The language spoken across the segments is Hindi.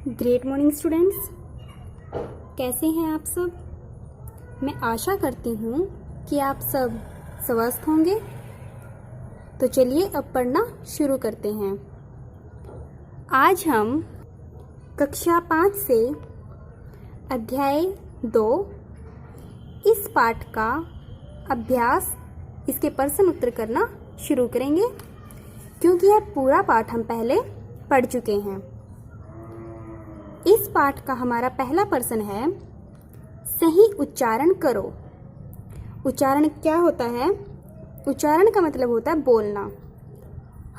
ग्रेट मॉर्निंग स्टूडेंट्स, कैसे हैं आप सब। मैं आशा करती हूँ कि आप सब स्वस्थ होंगे। तो चलिए अब पढ़ना शुरू करते हैं। आज हम कक्षा 5 से अध्याय 2 इस पाठ का अभ्यास, इसके प्रश्न उत्तर करना शुरू करेंगे, क्योंकि यह पूरा पाठ हम पहले पढ़ चुके हैं। इस पाठ का हमारा पहला प्रश्न है, सही उच्चारण करो। उच्चारण क्या होता है? उच्चारण का मतलब होता है बोलना।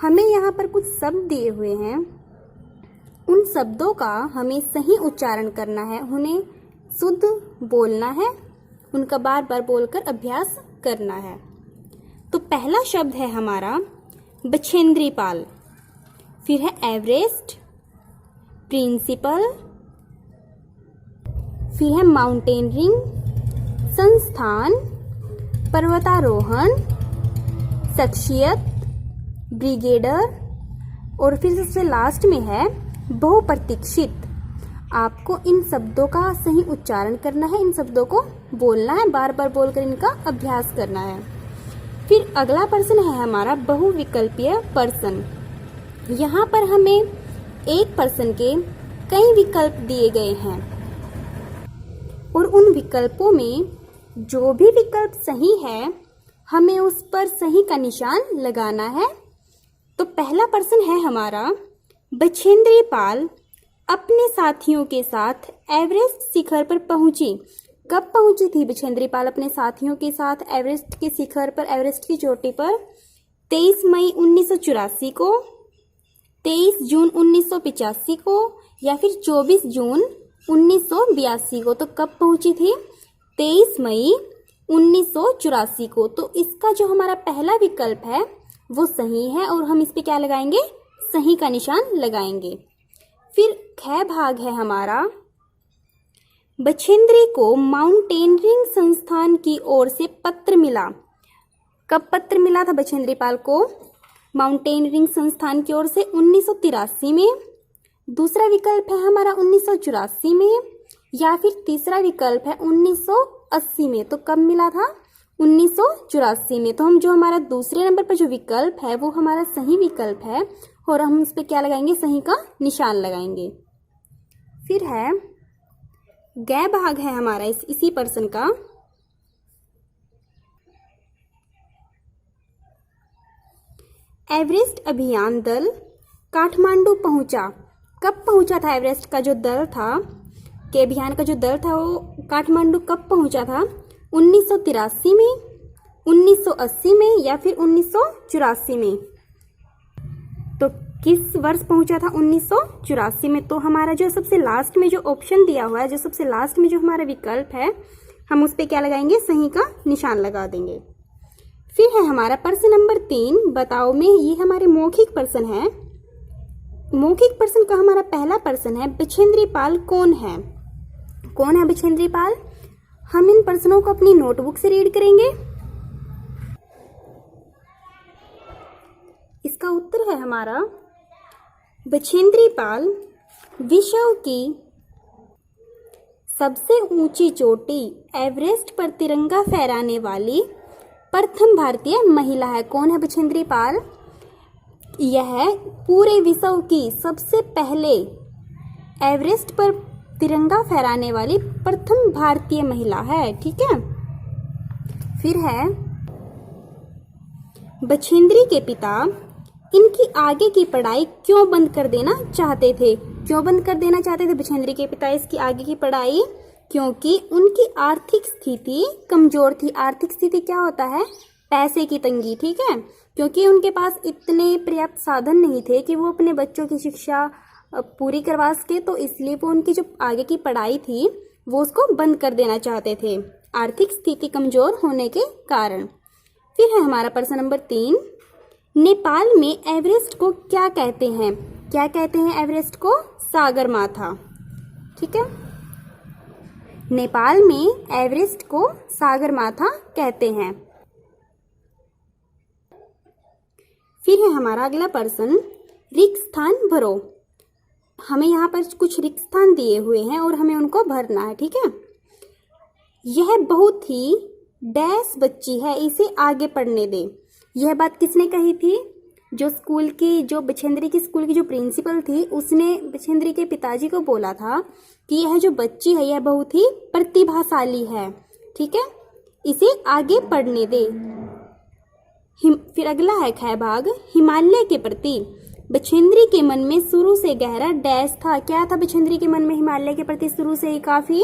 हमें यहाँ पर कुछ शब्द दिए हुए हैं, उन शब्दों का हमें सही उच्चारण करना है, उन्हें शुद्ध बोलना है, उनका बार बार बोलकर अभ्यास करना है। तो पहला शब्द है हमारा बछेंद्री पाल, फिर है एवरेस्ट, प्रिंसिपल, फिर है माउंटेनरिंग, संस्थान, पर्वतारोहण, शख्सियत, ब्रिगेडर और फिर सबसे लास्ट में है बहुप्रतीक्षित। आपको इन शब्दों का सही उच्चारण करना है, इन शब्दों को बोलना है, बार बार बोलकर इनका अभ्यास करना है। फिर अगला प्रश्न है हमारा बहुविकल्पीय प्रश्न। यहाँ पर हमें एक प्रश्न के कई विकल्प दिए गए हैं और उन विकल्पों में जो भी विकल्प सही है हमें उस पर सही का निशान लगाना है। तो पहला प्रश्न है हमारा, बछेंद्री पाल अपने साथियों के साथ एवरेस्ट शिखर पर पहुंची। कब पहुंची थी बछेंद्री पाल अपने साथियों के साथ एवरेस्ट के शिखर पर, एवरेस्ट की चोटी पर? 23 मई 1984 को, 23 जून 1985 को या फिर 24 जून 1982 को। तो कब पहुंची थी? 23 मई 1984 को। तो इसका जो हमारा पहला विकल्प है वो सही है और हम इस पे क्या लगाएंगे? सही का निशान लगाएंगे। फिर ख भाग है हमारा, बछेंद्री को माउंटेनरिंग संस्थान की ओर से पत्र मिला। कब पत्र मिला था बछेंद्री पाल को माउंटेनरिंग संस्थान की ओर से? 1983 में। दूसरा विकल्प है हमारा 1984 में या फिर तीसरा विकल्प है 1980 में। तो कब मिला था? 1984 में। तो हम जो हमारा दूसरे नंबर पर जो विकल्प है वो हमारा सही विकल्प है और हम उस पर क्या लगाएंगे? सही का निशान लगाएंगे। फिर है ग भाग है हमारा इसी प्रश्न का, एवरेस्ट अभियान दल काठमांडू पहुंचा। कब पहुंचा था एवरेस्ट का जो दल था, के अभियान का जो दल था वो काठमांडू कब पहुंचा था? 1983 में, 1980 में या फिर 1984 में? तो किस वर्ष पहुंचा था? 1984 में। तो हमारा जो सबसे लास्ट में जो ऑप्शन दिया हुआ है, जो सबसे लास्ट में जो हमारा विकल्प है, हम उस पर क्या लगाएंगे? सही का निशान लगा देंगे। फिर है हमारा प्रश्न नंबर 3, बताओ में। ये हमारे मौखिक प्रश्न है। मौखिक प्रश्न का हमारा पहला प्रश्न है, बछेंद्री पाल कौन है? कौन है बछेंद्री पाल? हम इन प्रश्नों को अपनी नोटबुक से रीड करेंगे। इसका उत्तर है हमारा, बछेंद्री पाल विश्व की सबसे ऊंची चोटी एवरेस्ट पर तिरंगा फहराने वाली प्रथम भारतीय महिला है। कौन है बछेंद्री पाल? यह पूरे विश्व की सबसे पहले एवरेस्ट पर तिरंगा फहराने वाली प्रथम भारतीय महिला है। ठीक है। फिर है, बछेंद्री के पिता इनकी आगे की पढ़ाई क्यों बंद कर देना चाहते थे? क्यों बंद कर देना चाहते थे बछेंद्री के पिता इसकी आगे की पढ़ाई? क्योंकि उनकी आर्थिक स्थिति कमजोर थी। आर्थिक स्थिति क्या होता है? पैसे की तंगी। ठीक है। क्योंकि उनके पास इतने पर्याप्त साधन नहीं थे कि वो अपने बच्चों की शिक्षा पूरी करवा सके, तो इसलिए वो उनकी जो आगे की पढ़ाई थी वो उसको बंद कर देना चाहते थे, आर्थिक स्थिति कमजोर होने के कारण। फिर है हमारा प्रश्न नंबर 3, नेपाल में एवरेस्ट को क्या कहते हैं? क्या कहते हैं एवरेस्ट को? सागरमाथा। ठीक है। नेपाल में एवरेस्ट को सागरमाथा कहते हैं। फिर है हमारा अगला प्रश्न, रिक्त स्थान भरो। हमें यहाँ पर कुछ रिक्त स्थान दिए हुए हैं और हमें उनको भरना है, ठीक है। यह बहुत ही डैश बच्ची है, इसे आगे पढ़ने दे। यह बात किसने कही थी? जो स्कूल की, जो बछेंद्री की स्कूल की जो प्रिंसिपल थी, उसने बछेंद्री के पिताजी को बोला था कि यह जो बच्ची है यह बहुत ही प्रतिभाशाली है, ठीक है, इसे आगे पढ़ने दे। फिर अगला है ख भाग, हिमालय के प्रति बछेंद्री के मन में शुरू से गहरा डैश था। क्या था बछेंद्री के मन में? हिमालय के प्रति शुरू से ही काफी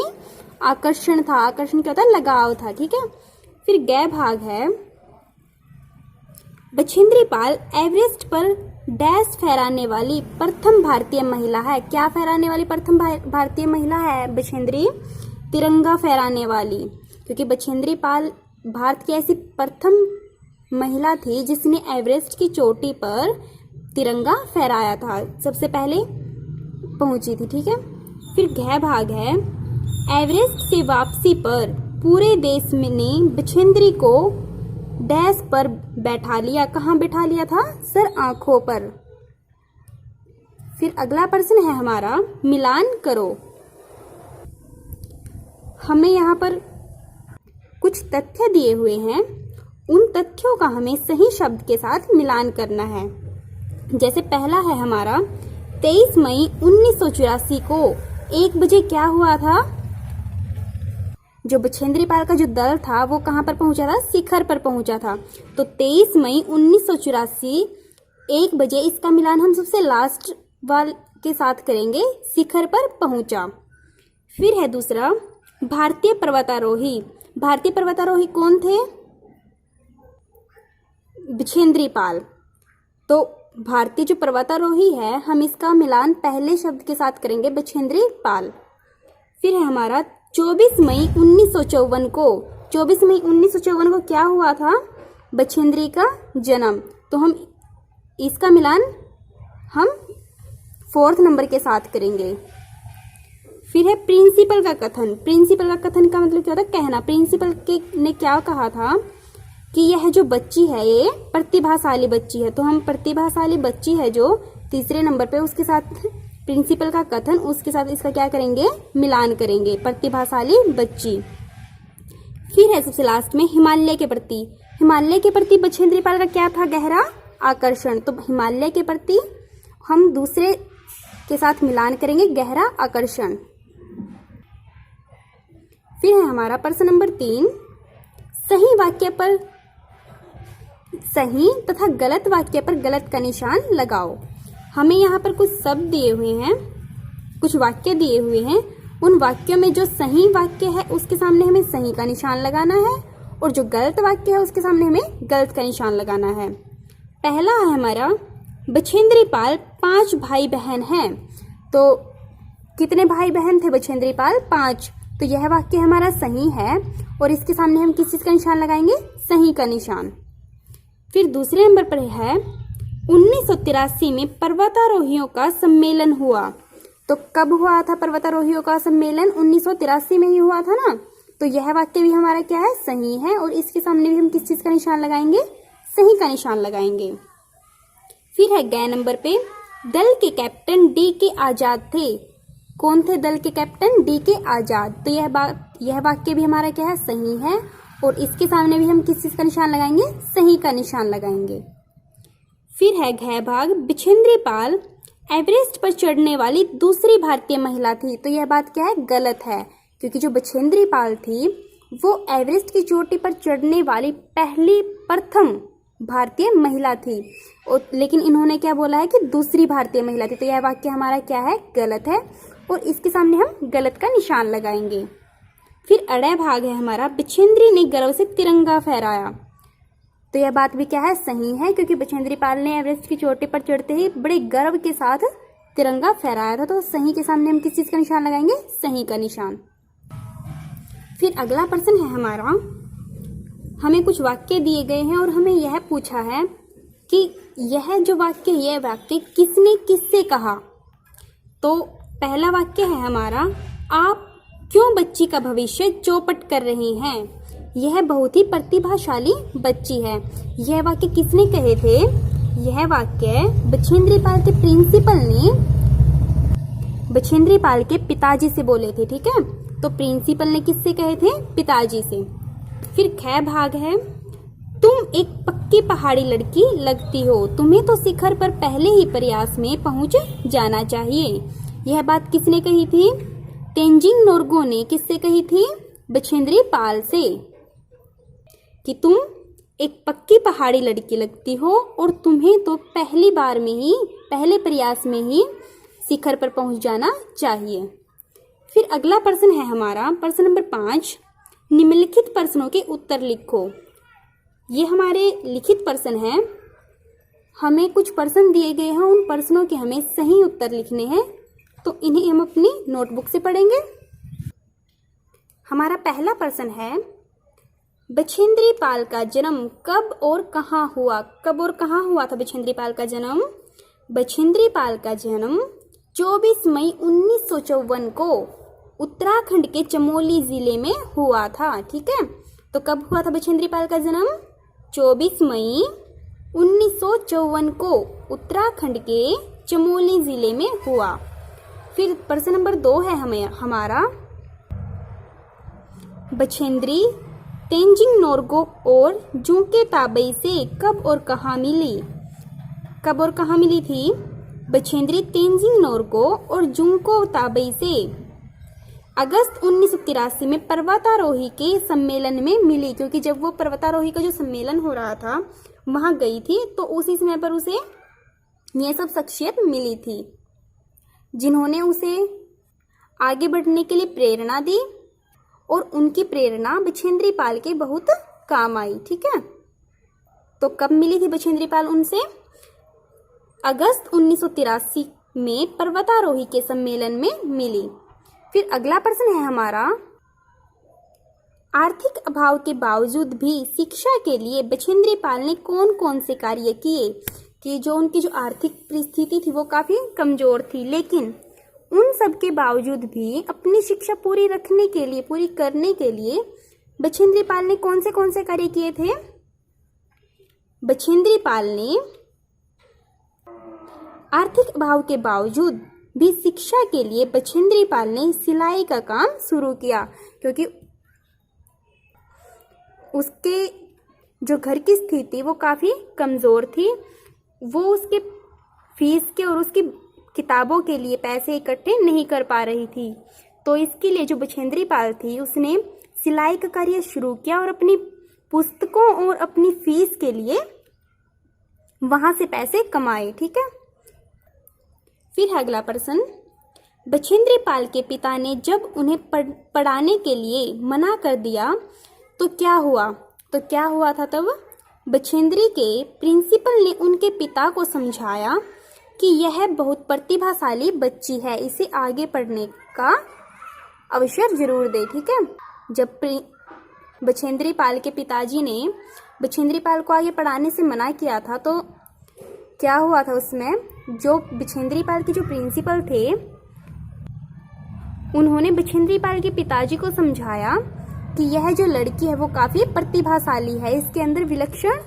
आकर्षण था। आकर्षण क्या होता है? लगाव था, ठीक है। फिर ग भाग है, बछेंद्री पाल एवरेस्ट पर डैश फहराने वाली प्रथम भारतीय महिला है। क्या फहराने वाली प्रथम भारतीय महिला है बछेंद्री? तिरंगा फहराने वाली, क्योंकि बछेंद्री पाल भारत की ऐसी प्रथम महिला थी जिसने एवरेस्ट की चोटी पर तिरंगा फहराया था, सबसे पहले पहुंची थी, ठीक है। फिर घ भाग है, एवरेस्ट से वापसी पर पूरे देश में ने बछेंद्री को डैश पर बैठा लिया। कहाँ बैठा लिया था? सर आंखों पर। फिर अगला प्रश्न है हमारा, मिलान करो। हमें यहाँ पर कुछ तथ्य दिए हुए हैं, उन तथ्यों का हमें सही शब्द के साथ मिलान करना है। जैसे पहला है हमारा, 23 मई 1984 को 1 बजे क्या हुआ था? जो बछेंद्री पाल का जो दल था वो कहाँ पर पहुंचा था? शिखर पर पहुंचा था। तो 23 मई 1984 1 बजे, इसका मिलान हम सबसे लास्ट वाल के साथ करेंगे, शिखर पर पहुंचा। फिर है दूसरा, भारतीय पर्वतारोही। भारतीय पर्वतारोही कौन थे? बछेंद्री पाल। तो भारतीय जो पर्वतारोही है, हम इसका मिलान पहले शब्द के साथ करेंगे, बछेंद्री पाल। फिर है हमारा 24 मई 1954 को, 24 मई 1954 को क्या हुआ था? बछेंद्री का जन्म। तो हम इसका मिलान हम 4th नंबर के साथ करेंगे। फिर है प्रिंसिपल का कथन। प्रिंसिपल का कथन का मतलब क्या होता है? कहना। प्रिंसिपल ने क्या कहा था कि यह जो बच्ची है ये प्रतिभाशाली बच्ची है। तो हम प्रतिभाशाली बच्ची है जो 3रे नंबर पे, उसके साथ प्रिंसिपल का कथन, उसके साथ इसका क्या करेंगे? मिलान करेंगे, प्रतिभाशाली बच्ची। फिर है सबसे लास्ट में, हिमालय के प्रति। हिमालय के प्रति बछेंद्री पाल का क्या था? गहरा आकर्षण। तो हिमालय के प्रति हम दूसरे के साथ मिलान करेंगे, गहरा आकर्षण। फिर है हमारा प्रश्न नंबर 3, सही वाक्य पर सही तथा गलत वाक्य पर गलत का निशान लगाओ। हमें यहाँ पर कुछ शब्द दिए हुए हैं, कुछ वाक्य दिए हुए हैं। उन वाक्यों में जो सही वाक्य है उसके सामने हमें सही का निशान लगाना है, और जो गलत वाक्य है उसके सामने हमें गलत का निशान लगाना है। पहला है हमारा, बछेंद्री पाल 5 भाई बहन हैं। तो कितने भाई बहन थे बछेंद्री पाल? 5। तो यह वाक्य हमारा सही है, और इसके सामने हम किस चीज का निशान लगाएंगे? सही का निशान। फिर दूसरे नंबर पर है, 1983 में पर्वतारोहियों का सम्मेलन हुआ। तो कब हुआ था पर्वतारोहियों का सम्मेलन? 1983 में ही हुआ था ना। तो यह वाक्य भी हमारा क्या है? सही है, और इसके सामने भी हम किस चीज का निशान लगाएंगे? सही का निशान लगाएंगे। फिर है ग नंबर पे, दल के कैप्टन D.K. आजाद थे। कौन थे दल के कैप्टन? D.K. आजाद। तो यह वाक्य भी हमारा क्या है? सही है, और इसके सामने भी हम किस चीज का निशान लगाएंगे? सही का निशान लगाएंगे। फिर है घ भाग, बछेंद्री पाल एवरेस्ट पर चढ़ने वाली दूसरी भारतीय महिला थी। तो यह बात क्या है? गलत है, क्योंकि जो बछेंद्री पाल थी वो एवरेस्ट की चोटी पर चढ़ने वाली पहली प्रथम भारतीय महिला थी, और लेकिन इन्होंने क्या बोला है कि दूसरी भारतीय महिला थी। तो यह वाक्य हमारा क्या है? गलत है, और इसके सामने हम गलत का निशान लगाएंगे। फिर अड़े भाग है हमारा, बछेंद्री ने गर्व से तिरंगा फहराया। तो यह बात भी क्या है? सही है, क्योंकि बछेंद्री पाल ने एवरेस्ट की चोटी पर चढ़ते ही बड़े गर्व के साथ तिरंगा फहराया था। तो सही के सामने हम किस चीज का निशान लगाएंगे? सही का निशान। फिर अगला प्रश्न है हमारा, हमें कुछ वाक्य दिए गए हैं और हमें यह पूछा है कि यह जो वाक्य, यह वाक्य किसने किससे कहा। तो पहला वाक्य है हमारा, आप क्यों बच्ची का भविष्य चौपट कर रही हैं? यह बहुत ही प्रतिभाशाली बच्ची है। यह वाक्य किसने कहे थे? यह वाक्य बछेंद्री पाल के प्रिंसिपल ने बछेंद्री पाल के पिताजी से बोले थे, ठीक है। तो प्रिंसिपल ने किससे कहे थे? पिताजी से। फिर ख भाग है, तुम एक पक्की पहाड़ी लड़की लगती हो, तुम्हें तो शिखर पर पहले ही प्रयास में पहुंच जाना चाहिए। यह बात किसने कही थी? तेंजिंग नोर्गो ने किससे कही थी? बछेंद्री पाल से, कि तुम एक पक्की पहाड़ी लड़की लगती हो और तुम्हें तो पहली बार में ही, पहले प्रयास में ही शिखर पर पहुंच जाना चाहिए। फिर अगला प्रश्न है हमारा प्रश्न नंबर 5, निम्नलिखित प्रश्नों के उत्तर लिखो। ये हमारे लिखित प्रश्न हैं। हमें कुछ प्रश्न दिए गए हैं, उन प्रश्नों के हमें सही उत्तर लिखने हैं, तो इन्हें हम अपनी नोटबुक से पढ़ेंगे। हमारा पहला प्रश्न है, बछेंद्री पाल का जन्म कब और कहाँ हुआ? कब और कहाँ हुआ था बछेंद्री पाल का जन्म? बछेंद्री पाल का जन्म 24 मई 1954 को उत्तराखंड के चमोली जिले में हुआ था, ठीक है। तो कब हुआ था बछेंद्री पाल का जन्म? 24 मई 1954 को उत्तराखंड के चमोली जिले में हुआ। फिर प्रश्न नंबर 2 है हमारा, बछेंद्री तेंजिंग नोर्गो और जुंके ताबई से कब और कहाँ मिली? कब और कहाँ मिली थी? बछेंद्री तेंजिंग नोर्गो और जुंको ताबई से अगस्त 1983 में पर्वतारोही के सम्मेलन में मिली, क्योंकि जब वो पर्वतारोही का जो सम्मेलन हो रहा था वहां गई थी, तो उसी समय पर उसे ये सब शख्सियत मिली थी जिन्होंने उसे आगे बढ़ने के लिए प्रेरणा दी, और उनकी प्रेरणा बछेंद्री पाल के बहुत काम आई, ठीक है। तो कब मिली थी बछेंद्री पाल उनसे? अगस्त 1983 में पर्वतारोही के सम्मेलन में मिली। फिर अगला प्रश्न है हमारा, आर्थिक अभाव के बावजूद भी शिक्षा के लिए बछेंद्री पाल ने कौन कौन से कार्य किए? कि जो उनकी जो आर्थिक परिस्थिति थी वो काफी कमजोर थी, लेकिन उन सब के बावजूद भी अपनी शिक्षा पूरी रखने के लिए, पूरी करने के लिए बछेंद्री पाल ने कौन से कार्य किए थे? बछेंद्री पाल ने आर्थिक अभाव के बावजूद भी शिक्षा के लिए बछेंद्री पाल ने सिलाई का काम शुरू किया, क्योंकि उसके जो घर की स्थिति वो काफी कमजोर थी। वो उसके फीस के और उसकी किताबों के लिए पैसे इकट्ठे नहीं कर पा रही थी, तो इसके लिए जो बछेंद्री पाल थी उसने सिलाई का कार्य शुरू किया और अपनी पुस्तकों और अपनी फीस के लिए वहां से पैसे कमाए, ठीक है। फिर अगला प्रश्न, बछेंद्री पाल के पिता ने जब उन्हें पढ़ाने के लिए मना कर दिया तो क्या हुआ? तो क्या हुआ था तब? बछेंद्री के प्रिंसिपल ने उनके पिता को समझाया कि यह बहुत प्रतिभाशाली बच्ची है, इसे आगे पढ़ने का अवसर जरूर दे, ठीक है। जब बछेंद्री पाल के पिताजी ने बछेंद्री पाल को आगे पढ़ाने से मना किया था, तो क्या हुआ था उसमें? जो बछेंद्री पाल के जो प्रिंसिपल थे उन्होंने बछेंद्री पाल के पिताजी को समझाया कि यह जो लड़की है वो काफी प्रतिभाशाली है, इसके अंदर विलक्षण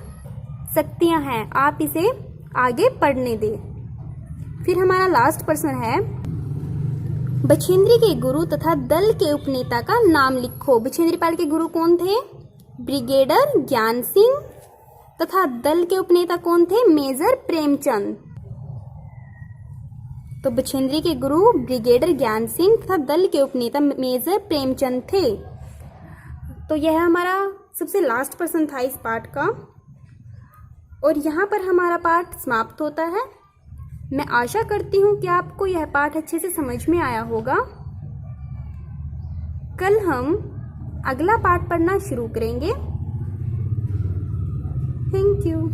शक्तियां हैं, आप इसे आगे पढ़ने दें। फिर हमारा लास्ट प्रश्न है, बछेंद्री के गुरु तथा दल के उपनेता का नाम लिखो। बछेंद्री पाल के गुरु कौन थे? ब्रिगेडियर ज्ञान सिंह, तथा दल के उपनेता कौन थे? मेजर प्रेमचंद। तो बछेंद्री के गुरु ब्रिगेडियर ज्ञान सिंह तथा दल के उपनेता मेजर प्रेमचंद थे। तो यह हमारा सबसे लास्ट प्रश्न था इस पाठ का, और यहाँ पर हमारा पाठ समाप्त होता है। मैं आशा करती हूँ कि आपको यह पाठ अच्छे से समझ में आया होगा। कल हम अगला पाठ पढ़ना शुरू करेंगे। Thank you.